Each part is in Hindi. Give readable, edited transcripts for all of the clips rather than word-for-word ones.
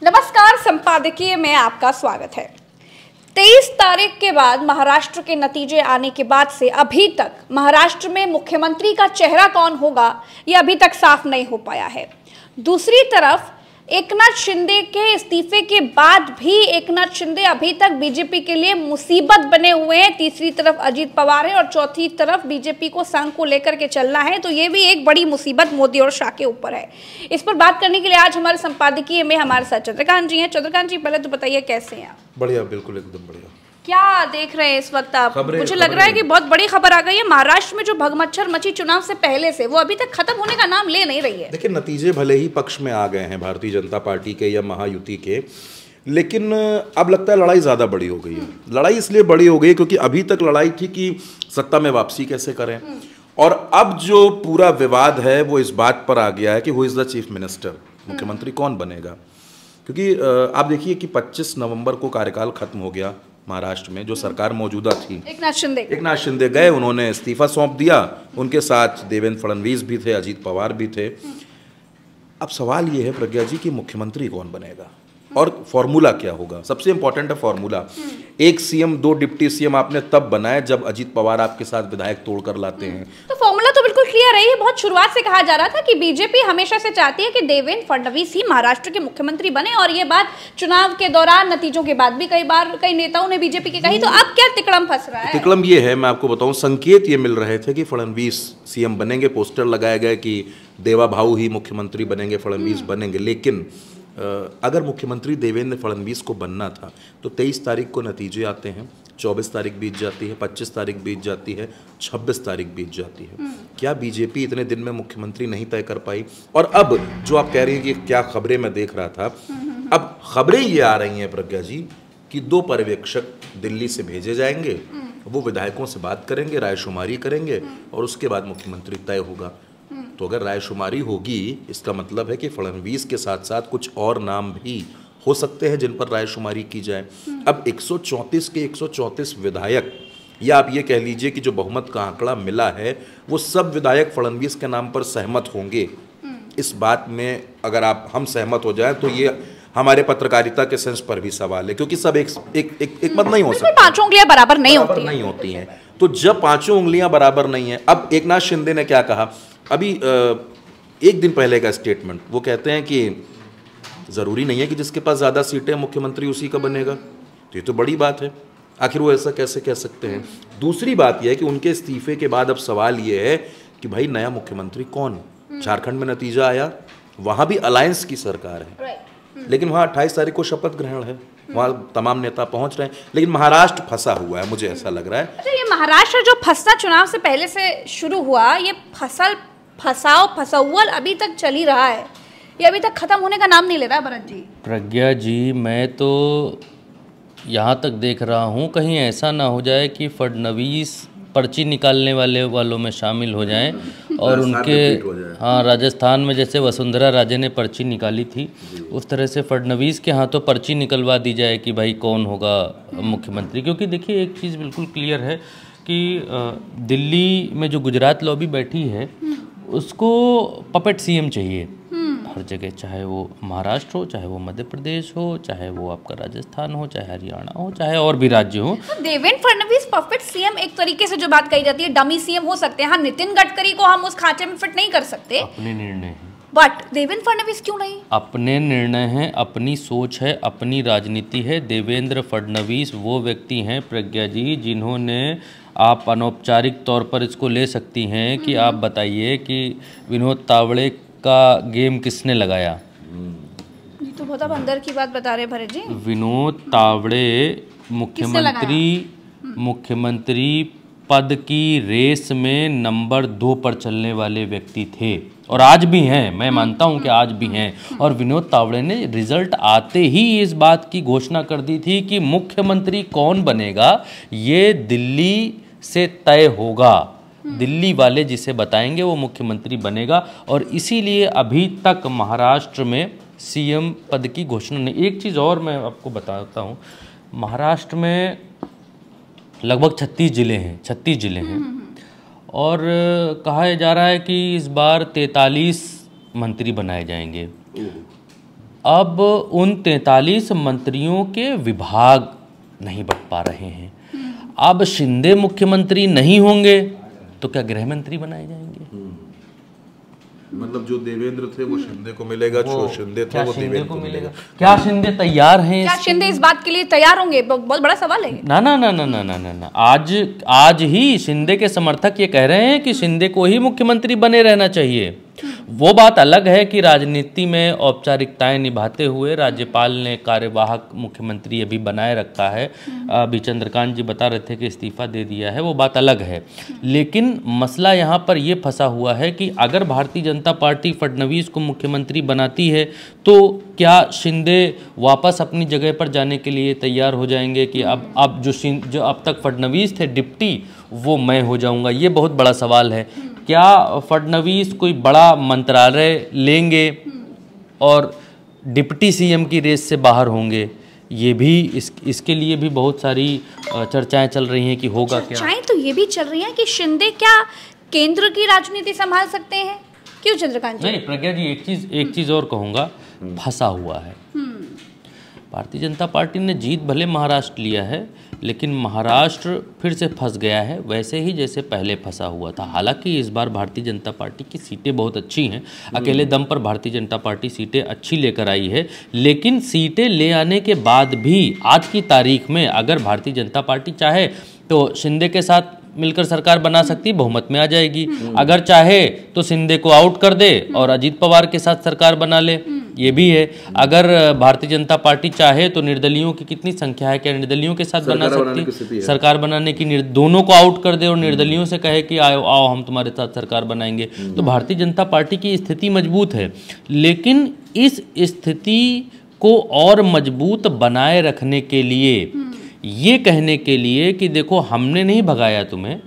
नमस्कार, संपादकीय में आपका स्वागत है। 23 तारीख के बाद महाराष्ट्र के नतीजे आने के बाद से अभी तक महाराष्ट्र में मुख्यमंत्री का चेहरा कौन होगा यह अभी तक साफ नहीं हो पाया है। दूसरी तरफ एकनाथ शिंदे के इस्तीफे के बाद भी एकनाथ शिंदे अभी तक बीजेपी के लिए मुसीबत बने हुए हैं। तीसरी तरफ अजीत पवार है और चौथी तरफ बीजेपी को संघ को लेकर के चलना है, तो ये भी एक बड़ी मुसीबत मोदी और शाह के ऊपर है। इस पर बात करने के लिए आज हमारे संपादकीय में हमारे साथ चंद्रकांत जी हैं। चंद्रकांत जी, पहले तो बताइए कैसे हैं आप? बढ़िया, बिल्कुल एकदम बढ़िया। क्या देख रहे हैं इस वक्त आप? मुझे लग रहा है कि बहुत बड़ी खबर आ गई है। महाराष्ट्र में जो भगमच्छर मची चुनाव से पहले से, वो अभी तक खत्म होने का नाम ले नहीं रही है। देखिए, नतीजे भले ही पक्ष में आ गए हैं भारतीय जनता पार्टी के या महायुति के, लेकिन अब लगता है लड़ाई ज़्यादा बड़ी हो गई है। लड़ाई इसलिए बड़ी हो गई क्योंकि अभी तक लड़ाई थी कि सत्ता में वापसी कैसे करें, और अब जो पूरा विवाद है वो इस बात पर आ गया है कि who is the chief minister, मुख्यमंत्री कौन बनेगा। क्योंकि आप देखिए कि 25 नवंबर को कार्यकाल खत्म हो गया महाराष्ट्र में। जो सरकार मौजूदा थी, एकनाथ शिंदे गए, उन्होंने इस्तीफा सौंप दिया। उनके साथ देवेंद्र फडणवीस भी थे, अजीत पवार भी थे। अब सवाल ये है प्रज्ञा जी कि मुख्यमंत्री कौन बनेगा और फॉर्मूला क्या होगा। सबसे इंपॉर्टेंट है फॉर्मूला। एक सीएम, 2 डिप्टी सीएम आपने तब बनाए जब अजीत पवार आपके साथ विधायक तोड़कर लाते हैं। तो फॉर्मूला तो बिल्कुल क्लियर है। ये बहुत शुरुआत से कहा जा रहा था कि बीजेपी हमेशा से चाहती है कि देवेंद्र फडणवीस ही महाराष्ट्र के मुख्यमंत्री बने, और ये बात चुनाव के दौरान, नतीजों के बाद भी कई नेताओं ने बीजेपी के कही। तो अब क्या तिकड़म फंस रहा है? तिकड़म ये है, मैं आपको बताऊं, संकेत ये मिल रहे थे कि फडणवीस सीएम बनेंगे, पोस्टर लगाए गए कि देवा भाऊ ही मुख्यमंत्री बनेंगे, फडणवीस बनेंगे। लेकिन अगर मुख्यमंत्री देवेंद्र फडणवीस को बनना था तो 23 तारीख को नतीजे आते हैं, 24 तारीख बीत जाती है, 25 तारीख बीत जाती है, 26 तारीख बीत जाती है। क्या बीजेपी इतने दिन में मुख्यमंत्री नहीं तय कर पाई? और अब जो आप कह रही हैं कि क्या खबरें मैं देख रहा था, अब खबरें ये आ रही हैं प्रज्ञा जी कि 2 पर्यवेक्षक दिल्ली से भेजे जाएंगे, वो विधायकों से बात करेंगे, रायशुमारी करेंगे और उसके बाद मुख्यमंत्री तय होगा। तो अगर रायशुमारी होगी, इसका मतलब है कि फडणवीस के साथ साथ कुछ और नाम भी हो सकते हैं जिन पर रायशुमारी की जाए। अब 134 के 134 विधायक, या आप ये कह लीजिए कि जो बहुमत का आंकड़ा मिला है, वो सब विधायक फडणवीस के नाम पर सहमत होंगे। इस बात में अगर हम सहमत हो जाएं तो ये हमारे पत्रकारिता के सेंस पर भी सवाल है, क्योंकि सब एक मत नहीं हो सकता। 5 उंगलियां बराबर नहीं होती हैं। तो जब 5 उंगलियां बराबर नहीं है, अब एकनाथ शिंदे ने क्या कहा अभी एक दिन पहले का स्टेटमेंट, वो कहते हैं कि ज़रूरी नहीं है कि जिसके पास ज़्यादा सीटें मुख्यमंत्री उसी का बनेगा। तो ये तो बड़ी बात है, आखिर वो ऐसा कैसे कह सकते हैं। दूसरी बात यह है कि उनके इस्तीफे के बाद अब सवाल ये है कि भाई नया मुख्यमंत्री कौन। झारखंड में नतीजा आया, वहाँ भी अलायंस की सरकार है, लेकिन वहाँ 28 तारीख को शपथ ग्रहण है, वहाँ तमाम नेता पहुँच रहे हैं, लेकिन महाराष्ट्र फंसा हुआ है, मुझे ऐसा लग रहा है। अच्छा, ये महाराष्ट्र जो फंसना चुनाव से पहले से शुरू हुआ, ये फसाउल अभी तक चल ही रहा है, ये अभी तक खत्म होने का नाम नहीं ले रहा है। भरत जी, प्रज्ञा जी, मैं तो यहाँ तक देख रहा हूँ कहीं ऐसा ना हो जाए कि फडणवीस पर्ची निकालने वालों में शामिल हो जाएं और उनके, हाँ, राजस्थान में जैसे वसुंधरा राजे ने पर्ची निकाली थी, उस तरह से फडणवीस के हाथों पर्ची निकलवा दी जाए कि भाई कौन होगा मुख्यमंत्री। क्योंकि देखिए, एक चीज़ बिल्कुल क्लियर है कि दिल्ली में जो गुजरात लॉबी बैठी है, उसको पपेट सीएम चाहिए हर जगह, चाहे वो महाराष्ट्र हो, चाहे वो मध्य प्रदेश हो, चाहे वो आपका राजस्थान हो, चाहे हरियाणा हो, चाहे और भी राज्य हो। तो देवेंद्र फडणवीस पपेट सीएम एक तरीके से जो बात कही जाती है, डमी सीएम हो सकते हैं। हाँ, नितिन गडकरी को हम उस खांचे में फिट नहीं कर सकते, अपने निर्णय हैं, बट देवेंद्र फडणवीस क्यों नहीं? अपने निर्णय हैं, अपनी सोच है, अपनी राजनीति है। देवेंद्र फडणवीस वो व्यक्ति हैं प्रज्ञा जी, जिन्होंने, आप अनौपचारिक तौर पर इसको ले सकती हैं कि आप बताइए कि विनोद तावड़े का गेम किसने लगाया। ये तो बहुत आप अंदर की बात बता रहे हैं भरत जी। विनोद तावड़े मुख्यमंत्री पद की रेस में नंबर 2 पर चलने वाले व्यक्ति थे, और आज भी हैं, मैं मानता हूं कि आज भी हैं। और विनोद तावड़े ने रिजल्ट आते ही इस बात की घोषणा कर दी थी कि मुख्यमंत्री कौन बनेगा ये दिल्ली से तय होगा, दिल्ली वाले जिसे बताएंगे वो मुख्यमंत्री बनेगा। और इसीलिए अभी तक महाराष्ट्र में सीएम पद की घोषणा नहीं। एक चीज़ और मैं आपको बताता हूँ, महाराष्ट्र में लगभग 36 जिले हैं और कहा जा रहा है कि इस बार 43 मंत्री बनाए जाएंगे। अब उन 43 मंत्रियों के विभाग नहीं बट पा रहे हैं। अब शिंदे मुख्यमंत्री नहीं होंगे तो क्या गृह मंत्री बनाए जाएंगे? मतलब जो देवेंद्र थे वो शिंदे को मिलेगा, जो शिंदे थे वो देवेंद्र को मिलेगा। क्या शिंदे तैयार हैं? क्या शिंदे इस बात के लिए तैयार होंगे? बहुत बड़ा सवाल है। ना ना ना ना ना ना ना ना आज ही शिंदे के समर्थक ये कह रहे हैं कि शिंदे को ही मुख्यमंत्री बने रहना चाहिए। वो बात अलग है कि राजनीति में औपचारिकताएं निभाते हुए राज्यपाल ने कार्यवाहक मुख्यमंत्री अभी बनाए रखा है। अभी चंद्रकांत जी बता रहे थे कि इस्तीफा दे दिया है, वो बात अलग है। लेकिन मसला यहाँ पर ये फंसा हुआ है कि अगर भारतीय जनता पार्टी फडणवीस को मुख्यमंत्री बनाती है तो क्या शिंदे वापस अपनी जगह पर जाने के लिए तैयार हो जाएंगे कि अब जो अब तक फडणवीस थे डिप्टी, वो मैं हो जाऊँगा? ये बहुत बड़ा सवाल है। क्या फडणवीस कोई बड़ा मंत्रालय लेंगे और डिप्टी सीएम की रेस से बाहर होंगे? ये भी इसके लिए भी बहुत सारी चर्चाएं चल रही हैं कि होगा क्या। चर्चाएं तो ये भी चल रही हैं कि शिंदे क्या केंद्र की राजनीति संभाल सकते हैं? क्यों चंद्रकांत जी? नहीं प्रज्ञा जी, एक चीज और कहूँगा, फंसा हुआ है। भारतीय जनता पार्टी ने जीत भले महाराष्ट्र लिया है, लेकिन महाराष्ट्र फिर से फंस गया है वैसे ही जैसे पहले फंसा हुआ था। हालांकि इस बार भारतीय जनता पार्टी की सीटें बहुत अच्छी हैं, अकेले दम पर भारतीय जनता पार्टी सीटें अच्छी लेकर आई है। लेकिन सीटें ले आने के बाद भी आज की तारीख में अगर भारतीय जनता पार्टी चाहे तो शिंदे के साथ मिलकर सरकार बना सकती, बहुमत में आ जाएगी। अगर चाहे तो शिंदे को आउट कर दे और अजीत पवार के साथ सरकार बना ले, ये भी है। अगर भारतीय जनता पार्टी चाहे तो निर्दलियों की कितनी संख्या है, क्या निर्दलियों के साथ बना सकती सरकार बनाने की? दोनों को आउट कर दे और निर्दलियों से कहे कि आओ हम तुम्हारे साथ सरकार बनाएंगे, तो भारतीय जनता पार्टी की स्थिति मजबूत है। लेकिन इस स्थिति को और मजबूत बनाए रखने के लिए, ये कहने के लिए कि देखो हमने नहीं भगाया तुम्हें,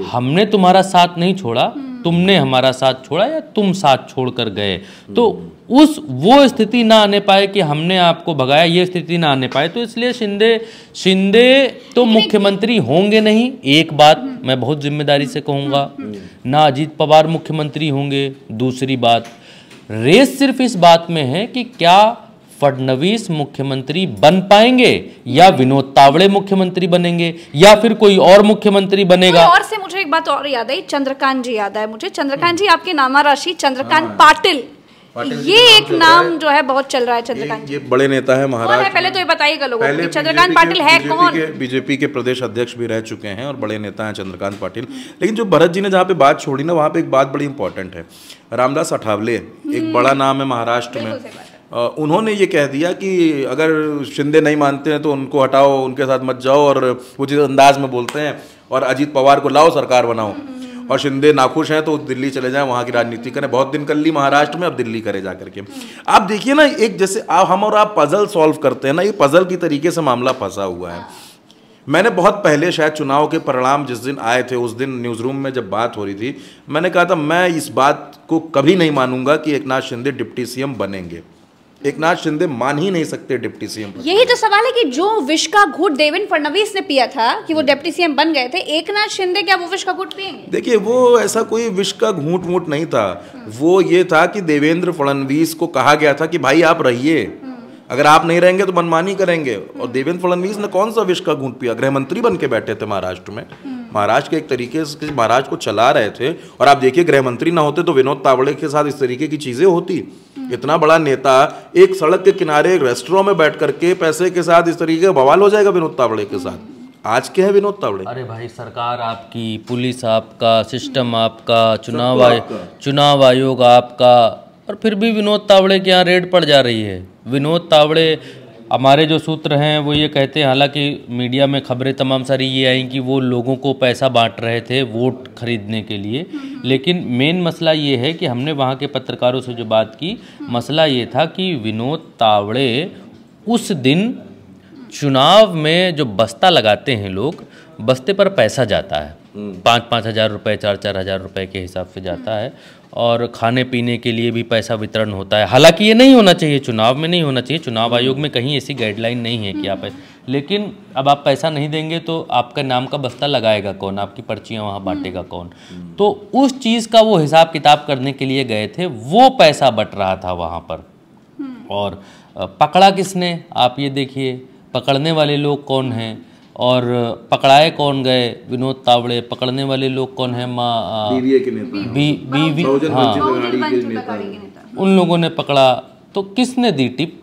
हमने तुम्हारा साथ नहीं छोड़ा, तुमने हमारा साथ छोड़ा या तुम साथ छोड़कर गए, तो वो स्थिति ना आने पाए कि हमने आपको भगाया, ये स्थिति ना आने पाए। तो इसलिए शिंदे तो मुख्यमंत्री होंगे नहीं, एक बात मैं बहुत जिम्मेदारी से कहूँगा, ना अजीत पवार मुख्यमंत्री होंगे। दूसरी बात, रेस सिर्फ इस बात में है कि क्या फडणवीस मुख्यमंत्री बन पाएंगे या विनोद तावड़े मुख्यमंत्री बनेंगे या फिर कोई और मुख्यमंत्री बनेगा। और से मुझे एक बात और याद आई, चंद्रकांत जी याद आए मुझे। चंद्रकांत जी, आपकी नामा राशि चंद्रकांत पाटिल, ये एक नाम जो है बहुत चल रहा है। चंद्रकांत ये बड़े नेता है महाराष्ट्र। पहले तो ये बताइएगा लोगों को चंद्रकांत पाटिल है कौन? बीजेपी के प्रदेश अध्यक्ष भी रह चुके हैं और बड़े नेता हैं चंद्रकांत पाटिल। लेकिन जो भरत जी ने जहाँ पे बात छोड़ी ना, वहाँ पे एक बात बड़ी इंपॉर्टेंट है। रामदास अठावले एक बड़ा नाम है महाराष्ट्र में, उन्होंने ये कह दिया कि अगर शिंदे नहीं मानते हैं तो उनको हटाओ, उनके साथ मत जाओ, और वो जिस अंदाज में बोलते हैं, और अजीत पवार को लाओ सरकार बनाओ, और शिंदे नाखुश हैं तो दिल्ली चले जाएं, वहाँ की राजनीति करें। बहुत दिन कर ली महाराष्ट्र में, अब दिल्ली करे जा करके। आप देखिए ना, एक जैसे हम और आप पजल सॉल्व करते हैं ना, ये पजल की तरीके से मामला फंसा हुआ है। मैंने बहुत पहले, शायद चुनाव के परिणाम जिस दिन आए थे उस दिन न्यूज़ रूम में जब बात हो रही थी, मैंने कहा था मैं इस बात को कभी नहीं मानूंगा कि एकनाथ शिंदे डिप्टी सीएम बनेंगे। एकनाथ शिंदे मान ही नहीं सकते डिप्टी सीएम। यही तो सवाल है कि जो विष का घूंट देवेंद्र फडणवीस ने पिया था कि वो डिप्टी सीएम बन गए थे, एकनाथ शिंदे क्या वो विष का घूंट पिएंगे? देखिए, वो ऐसा कोई विष का घूंट नहीं था। वो ये था कि देवेंद्र फडणवीस को कहा गया था कि भाई आप रहिए, अगर आप नहीं रहेंगे तो मनमानी करेंगे। और देवेंद्र फडणवीस ने कौन सा विष का घूंट पिया? गृह मंत्री बन के बैठे थे महाराष्ट्र में, महाराष्ट्र के एक तरीके से महाराष्ट्र को चला रहे थे। और आप देखिए, गृह मंत्री ना होते तो विनोद तावड़े के साथ इस तरीके की चीजें होती। इतना बड़ा नेता एक सड़क के किनारे एक रेस्टोरेंट में बैठ करके पैसे के साथ इस तरीके का बवाल हो जाएगा विनोद तावड़े के साथ। आज क्या है विनोद तावड़े? अरे भाई, सरकार आपकी, पुलिस आपका, सिस्टम आपका, चुनाव आयोग आपका, और फिर भी विनोद तावड़े के यहाँ रेड पड़ जा रही है। विनोद तावड़े, हमारे जो सूत्र हैं वो ये कहते हैं, हालांकि मीडिया में खबरें तमाम सारी ये आई कि वो लोगों को पैसा बांट रहे थे वोट खरीदने के लिए, लेकिन मेन मसला ये है कि हमने वहाँ के पत्रकारों से जो बात की, मसला ये था कि विनोद तावड़े उस दिन चुनाव में जो बस्ता लगाते हैं लोग, बस्ते पर पैसा जाता है, 5-5 हज़ार रुपये, 4-4 हज़ार रुपये के हिसाब से जाता है, और खाने पीने के लिए भी पैसा वितरण होता है। हालांकि ये नहीं होना चाहिए, चुनाव में नहीं होना चाहिए, चुनाव आयोग में कहीं ऐसी गाइडलाइन नहीं है कि आप, लेकिन अब आप पैसा नहीं देंगे तो आपका नाम का बस्ता लगाएगा कौन, आपकी पर्चियाँ वहाँ बांटेगा कौन? तो उस चीज़ का वो हिसाब किताब करने के लिए गए थे, वो पैसा बट रहा था वहाँ पर। और पकड़ा किसने, आप ये देखिए, पकड़ने वाले लोग कौन हैं और पकड़ाए कौन गए, विनोद तावड़े। पकड़ने वाले लोग कौन हैं, बीवीए के नेता, हाँ, उन लोगों ने पकड़ा। तो किसने दी टिप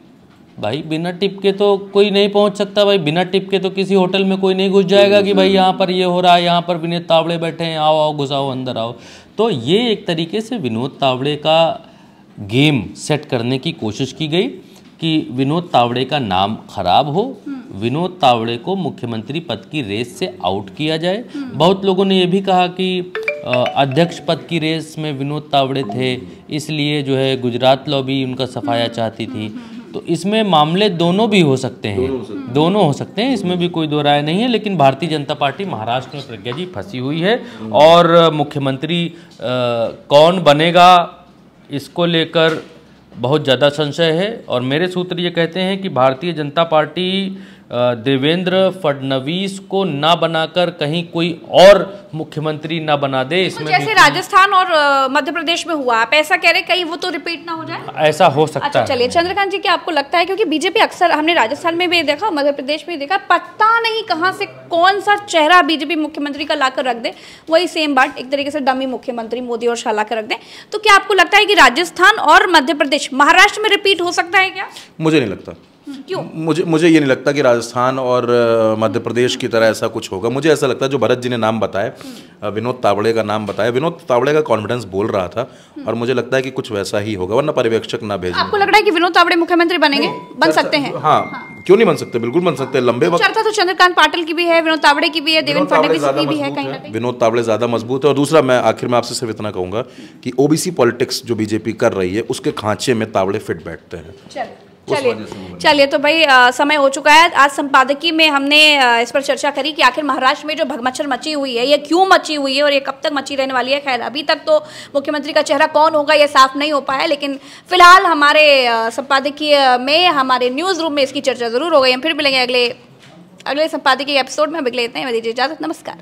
भाई? बिना टिप के तो कोई नहीं पहुंच सकता भाई। बिना टिप के तो किसी होटल में कोई नहीं घुस जाएगा कि भाई यहाँ पर ये हो रहा है, यहाँ पर विनोद तावड़े बैठे हैं, आओ आओ घुसाओ अंदर आओ। तो ये एक तरीके से विनोद तावड़े का गेम सेट करने की कोशिश की गई कि विनोद तावड़े का नाम खराब हो, विनोद तावड़े को मुख्यमंत्री पद की रेस से आउट किया जाए। बहुत लोगों ने ये भी कहा कि अध्यक्ष पद की रेस में विनोद तावड़े थे, इसलिए जो है गुजरात लॉबी उनका सफाया चाहती थी। तो इसमें मामले दोनों भी हो सकते हैं, दोनों हो सकते हैं, इसमें भी कोई दो राय नहीं है। लेकिन भारतीय जनता पार्टी महाराष्ट्र में प्रज्ञा जी फंसी हुई है और मुख्यमंत्री कौन बनेगा इसको लेकर बहुत ज़्यादा संशय है। और मेरे सूत्र ये कहते हैं कि भारतीय जनता पार्टी देवेंद्र फडणवीस को ना बनाकर कहीं कोई और मुख्यमंत्री ना बना दे। इसमें जैसे राजस्थान और मध्य प्रदेश में हुआ, आप ऐसा कह रहे कहीं वो तो रिपीट ना हो जाए, ऐसा हो सकता है। चलिए चंद्रकांत जी, क्या आपको लगता है, क्योंकि बीजेपी अक्सर, हमने राजस्थान में भी देखा, मध्य प्रदेश में भी देखा, पता नहीं कहाँ से कौन सा चेहरा बीजेपी मुख्यमंत्री का लाकर रख दे, वही सेम बात एक तरीके से डमी मुख्यमंत्री मोदी और शाह लाकर रख दे। तो क्या आपको लगता है कि राजस्थान और मध्य प्रदेश महाराष्ट्र में रिपीट हो सकता है क्या? मुझे नहीं लगता। क्यों? मुझे ये नहीं लगता कि राजस्थान और मध्य प्रदेश की तरह ऐसा कुछ होगा। मुझे ऐसा लगता है जो भरत जी ने नाम बताया, विनोद तावड़े का नाम बताया, विनोद तावड़े का कॉन्फिडेंस बोल रहा था और मुझे लगता है कि कुछ वैसा ही होगा, वरना पर्यवेक्षक ना भेजें। आपको लग रहा है कि विनोद तावड़े मुख्यमंत्री बनेंगे, बन सकते हैं? हाँ, क्यों नहीं बन सकते, बिल्कुल बन सकते हैं। लंबे वक्त चर्चा तो चंद्रकांत पाटिल की भी है, विनोद तावड़े की भी है, देवेंद्र फडणवीस की भी है, कहीं ना कहीं विनोद तावड़े ज्यादा मजबूत है। और दूसरा, मैं आखिर में आपसे सिर्फ इतना कहूंगा कि ओबीसी पॉलिटिक्स जो बीजेपी कर रही है उसके खांचे में तावड़े फिट बैठते हैं। चलिए तो भाई समय हो चुका है। आज संपादकीय में हमने इस पर चर्चा करी कि आखिर महाराष्ट्र में जो भगमच्छर मची हुई है ये क्यों मची हुई है और ये कब तक मची रहने वाली है। खैर अभी तक तो मुख्यमंत्री का चेहरा कौन होगा ये साफ नहीं हो पाया, लेकिन फिलहाल हमारे संपादकीय में, हमारे न्यूज़ रूम में इसकी चर्चा जरूर हो गई। हम फिर मिलेंगे अगले संपादकीय एपिसोड में। अभी इतना ही, मैं दीजिए इजाजत, नमस्कार।